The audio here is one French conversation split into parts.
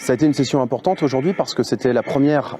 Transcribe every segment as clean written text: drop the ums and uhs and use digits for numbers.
Ça a été une session importante aujourd'hui parce que c'était la première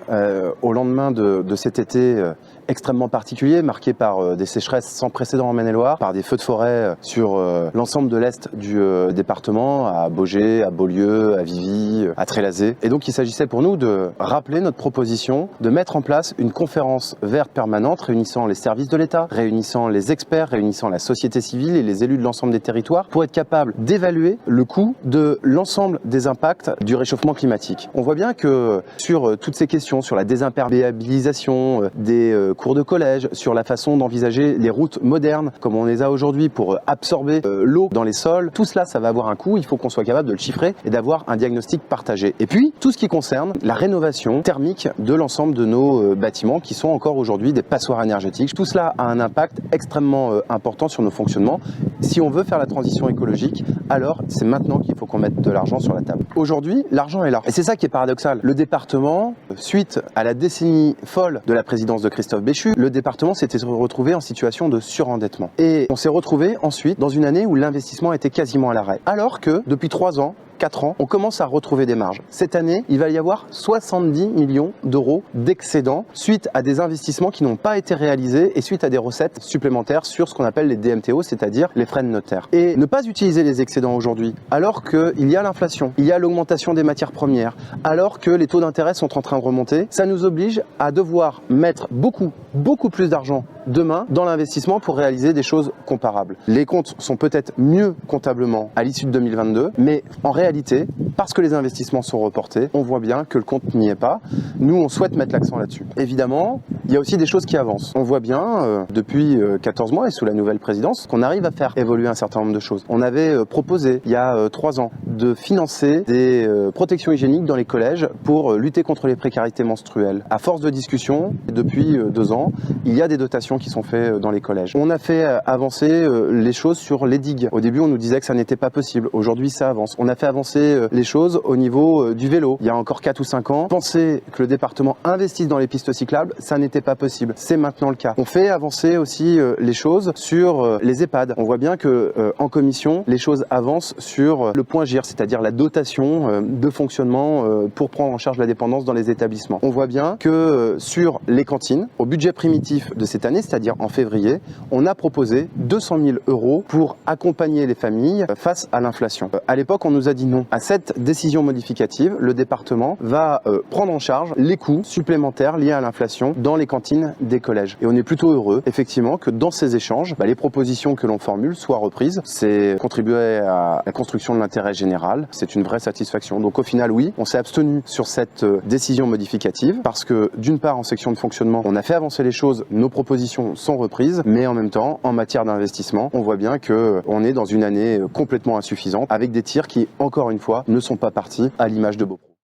au lendemain de cet été extrêmement particulier, marqué par des sécheresses sans précédent en Maine-et-Loire, par des feux de forêt sur l'ensemble de l'est du département, à Baugé, à Beaulieu, à Vivy, à Trélazé. Et donc il s'agissait pour nous de rappeler notre proposition de mettre en place une conférence verte permanente réunissant les services de l'État, réunissant les experts, réunissant la société civile et les élus de l'ensemble des territoires pour être capable d'évaluer le coût de l'ensemble des impacts du réchauffement climatique. On voit bien que sur toutes ces questions, sur la désimperméabilisation des cours de collège, sur la façon d'envisager les routes modernes comme on les a aujourd'hui pour absorber l'eau dans les sols, tout cela, ça va avoir un coût, il faut qu'on soit capable de le chiffrer et d'avoir un diagnostic partagé. Et puis, tout ce qui concerne la rénovation thermique de l'ensemble de nos bâtiments qui sont encore aujourd'hui des passoires énergétiques. Tout cela a un impact extrêmement important sur nos fonctionnements. Si on veut faire la transition écologique, alors c'est maintenant qu'il faut qu'on mette de l'argent sur la table. Aujourd'hui, l'argent est là. Et c'est ça qui est paradoxal. Le département, suite à la décennie folle de la présidence de Christophe Béchu, le département s'était retrouvé en situation de surendettement. Et on s'est retrouvé ensuite dans une année où l'investissement était quasiment à l'arrêt. Alors que depuis 3 ans, 4 ans, on commence à retrouver des marges. Cette année, il va y avoir 70 millions d'euros d'excédent suite à des investissements qui n'ont pas été réalisés et suite à des recettes supplémentaires sur ce qu'on appelle les DMTO, c'est-à-dire les frais de notaire. Et ne pas utiliser les excédents aujourd'hui, alors qu'il y a l'inflation, il y a l'augmentation des matières premières, alors que les taux d'intérêt sont en train de remonter, ça nous oblige à devoir mettre beaucoup plus d'argent demain dans l'investissement pour réaliser des choses comparables. Les comptes sont peut-être mieux comptablement à l'issue de 2022, mais en réalité, parce que les investissements sont reportés, on voit bien que le compte n'y est pas. Nous, on souhaite mettre l'accent là-dessus. Évidemment, il y a aussi des choses qui avancent. On voit bien, depuis 14 mois et sous la nouvelle présidence, qu'on arrive à faire évoluer un certain nombre de choses. On avait proposé, il y a 3 ans, de financer des protections hygiéniques dans les collèges pour lutter contre les précarités menstruelles. À force de discussion, depuis 2 ans, il y a des dotations qui sont faites dans les collèges. On a fait avancer les choses sur les digues. Au début, on nous disait que ça n'était pas possible. Aujourd'hui, ça avance. On a fait avancer les choses au niveau du vélo. Il y a encore 4 ou 5 ans, penser que le département investisse dans les pistes cyclables, ça n'était pas possible. C'est maintenant le cas. On fait avancer aussi les choses sur les EHPAD. On voit bien que en commission, les choses avancent sur le point GIR, c'est-à-dire la dotation de fonctionnement pour prendre en charge la dépendance dans les établissements. On voit bien que sur les cantines, au budget primitif de cette année, c'est-à-dire en février, on a proposé 200 000 € pour accompagner les familles face à l'inflation. À l'époque, on nous a dit non. À cette décision modificative, le département va prendre en charge les coûts supplémentaires liés à l'inflation dans les cantines des collèges. Et on est plutôt heureux, effectivement, que dans ces échanges, les propositions que l'on formule soient reprises. C'est contribuer à la construction de l'intérêt général. C'est une vraie satisfaction. Donc au final, oui, on s'est abstenu sur cette décision modificative parce que d'une part, en section de fonctionnement, on a fait avancer les choses, nos propositions sont reprises, mais en même temps, en matière d'investissement, on voit bien qu'on est dans une année complètement insuffisante avec des tirs qui, encore une fois, ne sont pas partis à l'image de Beaupro.